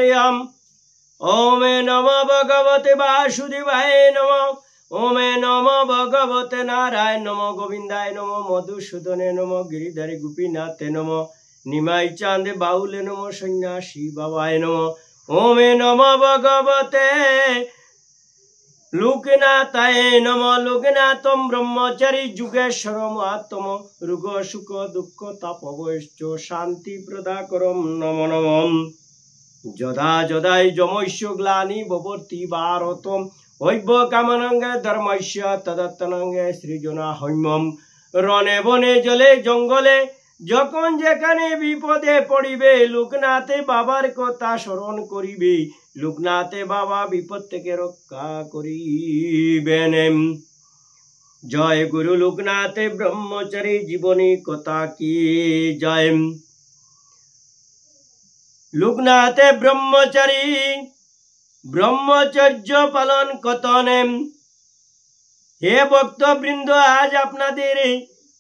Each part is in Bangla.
समर्पयाम। ओम नमो भगवते वासुदेवाय नमः। ओम नमो भगवते नारायण नमो गोविंदाय नमो मधुसूदने नमो गिरिधरे गोपीनाथे नमो निमाई चांदे बाउले नमो सन्यासी बाबाय नमो। ओम नमो भगवते लोकनाथाय नमो। लोकनाथम ब्रह्मचारी जुगेश्वर महात्म रुग सुख दुख तापवश्च शांति प्रदाकरम नमो नमः। यदा यदाय जमस्य ग्लानि भवति भारतम वैभ कामनांग धर्मस्य तदत्तनांग सृजना हम्यम। रणे बने जले जंगले যখন যেখানে বিপদে পড়িবে লোকনাথে বাবার কথা স্মরণ করিবে। লোকনাথে বাবা বিপদ থেকে রক্ষা করিবেন। জয় গুরু লোকনাথে ব্রহ্মচারী জীবনী কথা কি জয়। লোকনাথে ব্রহ্মচারী ব্রহ্মচর্য পালন কতনে। হে ভক্তবৃন্দ, আজ আপনাদের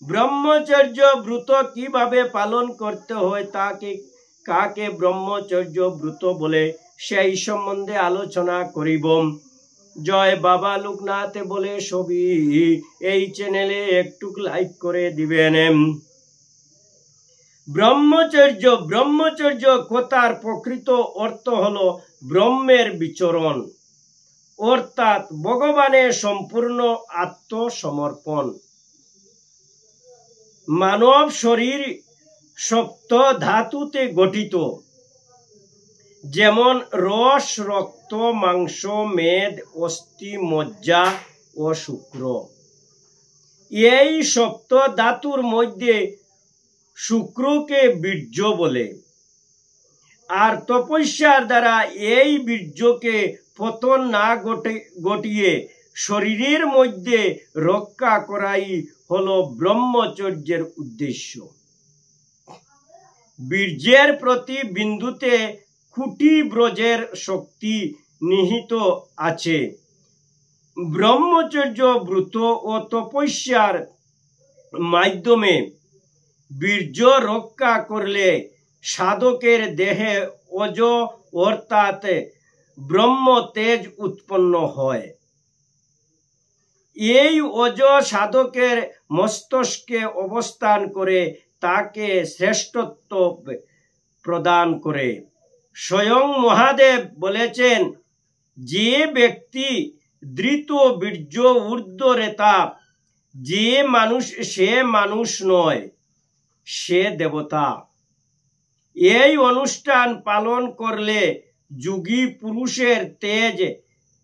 ব্রহ্মচর্য ব্রত কিভাবে পালন করতে হয় তাকে কাকে ব্রহ্মচর্য ব্রত বলে সেই সম্বন্ধে আলোচনা করিব। জয় বাবা লোকনাথ বলে সবই এই চ্যানেলে একটু লাইক করে দিবেন। ব্রহ্মচর্য ব্রহ্মচর্য কথার প্রকৃত অর্থ হলো ব্রহ্মের বিচরণ, অর্থাৎ ভগবানের সম্পূর্ণ আত্মসমর্পণ। মানব শরীর সপ্ত ধাতুতে গঠিত, যেমন রস, রক্ত, মাংস, মেদ, অস্থি, মজ্জা ও শুক্র। এই সপ্ত ধাতুর মধ্যে শুক্রকে বীর্য বলে। আর তপস্যার দ্বারা এই বীর্যকে পতন না ঘটিয়ে শরীরের মধ্যে রক্ষা করাই হলো ব্রহ্মচর্যের উদ্দেশ্য। বীর্যের প্রতি বিন্দুতে কোটি ব্রজের শক্তি নিহিত আছে। ব্রহ্মচর্য ব্রত ও তপস্যার মাধ্যমে বীর্য রক্ষা করলে সাধকের দেহে ওজ অর্থাৎ ব্রহ্ম তেজ উৎপন্ন হয়। এই ওজ সাধকের মস্তিষ্কে অবস্থান করে তাকে শ্রেষ্ঠত্ব প্রদান করে। স্বয়ং মহাদেব বলেছেন, যে ব্যক্তি ধৃত বীর্য ঊর্ধ্বরেতা, সে মানুষ নয়, সে দেবতা। এই অনুষ্ঠান পালন করলে যোগী পুরুষের তেজ,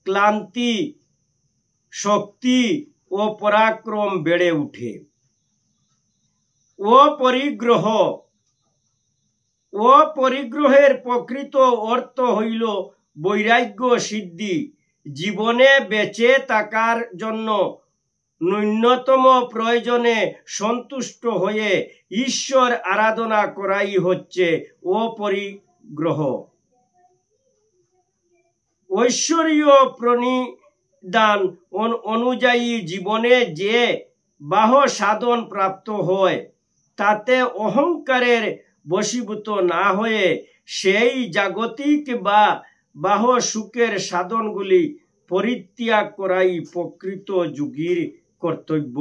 ক্লান্তি, শক্তি ও পরাক্রম বেড়ে ওঠে। অপরিগ্রহের প্রকৃত অর্থ হইল বৈরাগ্য সিদ্ধি। জীবনে বেঁচে থাকার জন্য ন্যূনতম প্রয়োজনে সন্তুষ্ট হয়ে ঈশ্বর আরাধনা করাই হচ্ছে অপরিগ্রহ। ঐশ্বরীয় প্রণিধান অনুযায়ী জীবনে যে বাহ সাধন প্রাপ্ত হয় তাতে অহংকারের বশীভূত না হয়ে সেই জাগতিক বা বাহ সুখের সাধনগুলি পরিত্যাগ করাই প্রকৃত যোগীর কর্তব্য।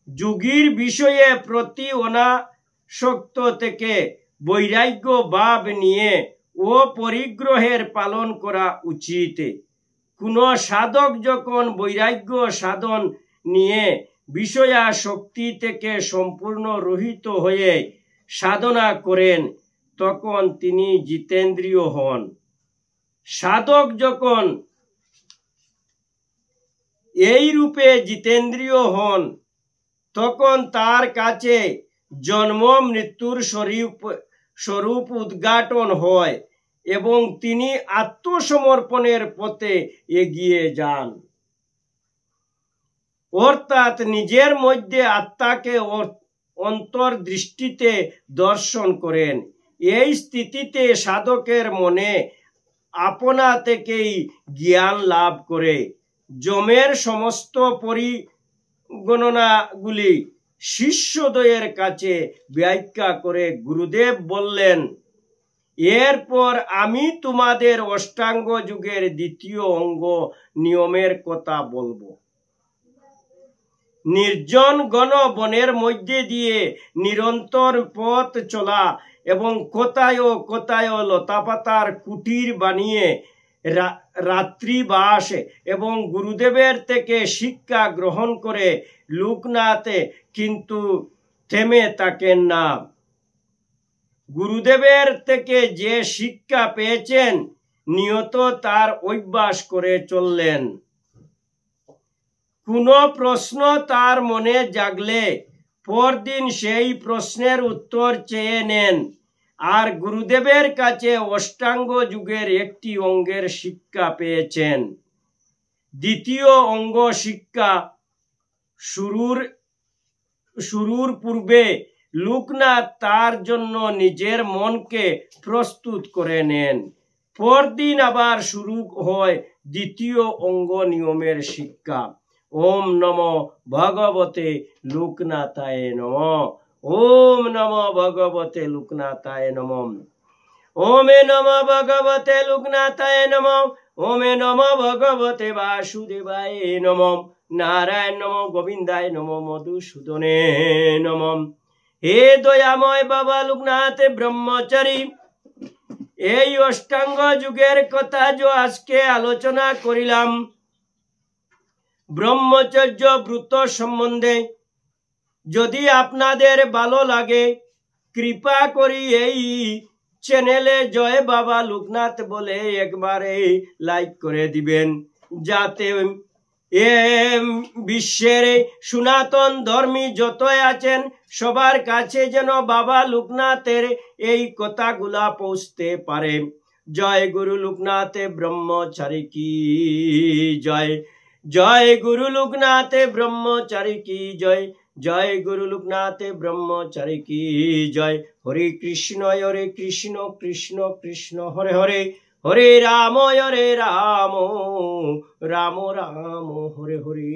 যোগীর বিষয়ে প্রতি অনাসক্ত থেকে বৈরাগ্য ভাব নিয়ে অপরিগ্রহের পালন করা উচিত। কোন সাধক যখন বৈরাগ্য সাধন নিয়ে বিষয়াসক্তি থেকে সম্পূর্ণ রহিত হয়ে সাধনা করেন তখন তিনি জিতেন্দ্রিয় হন। সাধক যখন এই রূপে জিতেন্দ্রিয় হন তখন তার কাছে জন্ম মৃত্যুর স্বরূপ উদ্ঘাটন হয় এবং তিনি আত্মসমর্পণের পথে এগিয়ে যান, অর্থাৎ নিজের মধ্যে আত্মাকে অন্তর্দৃষ্টিতে দর্শন করেন। এই স্থিতিতে সাধকের মনে আপনা থেকেই জ্ঞান লাভ করে। যমের সমস্ত পরিগণনাগুলি শিষ্যদ্বয়ের কাছে ব্যাখ্যা করে গুরুদেব বললেন, এরপর আমি তোমাদের অষ্টাঙ্গ যুগের দ্বিতীয় অঙ্গ নিয়মের কথা বলবো। নির্জন ঘন বনের মধ্যে দিয়ে নিরন্তর পথ চলা এবং কোথায় কোথায় লতাপাতার কুটির বানিয়ে রাত্রিবাস এবং গুরুদেবের থেকে শিক্ষা গ্রহণ করে লোকনাথ কিন্তু থেমে থাকেন না। গুরুদেবের থেকে যে শিক্ষা পেয়েছেন নিয়ত তার অভ্যাস করে চললেন। কোনো প্রশ্ন তার মনে জাগলে পরদিন সেই প্রশ্নের উত্তর চেয়ে নেন আর গুরুদেবের কাছে অষ্টাঙ্গ যুগের একটি অঙ্গের শিক্ষা পেয়েছেন। দ্বিতীয় অঙ্গ শিক্ষা শুরুর পূর্বে লোকনাথ তার জন্য নিজের মনকে প্রস্তুত করে নেন। পরদিন আবার শুরু হয় দ্বিতীয় অঙ্গ নিয়মের শিক্ষা। ওম নমো ভগবতে লোকনাথায় নমঃ। ওম নমো ভগবতে লোকনাথায় নমঃ। ওমে নমো ভগবতে লোকনাথায় নমঃ। ওমে নমো ভগবতে বাসুদেবায় নমঃ। নারায়ণ নমঃ গোবিন্দায় নমঃ মধুসূদনে নমঃ। হে দয়াময় বাবা লোকনাথ ব্রহ্মচারী, এই অষ্টাঙ্গ যুগের কথা যে আজকে আলোচনা করিলাম ব্রহ্মচর্য ব্রত সম্বন্ধে, যদি আপনাদের ভালো লাগে কৃপা করি এই চ্যানেলে জয় বাবা লোকনাথ বলে একবারে লাইক করে দিবেন, যাতে বিশ্বের সনাতন ধর্মী যতই আছেন সবার কাছে যেন বাবা লোকনাথের এই কথাগুলা পৌঁছতে পারে। জয় গুরু লোকনাথ ব্রহ্মচারী কি জয়। জয় গুরু লোকনাথ ব্রহ্মচারী কি জয়। জয় গুরু লোকনাথ ব্রহ্মচারী কি জয়। হরে কৃষ্ণ কৃষ্ণ কৃষ্ণ হরে হরে, হরে রাম রাম রাম হরে হরে।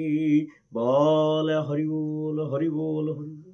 বল হরি বল হরি বল হরি।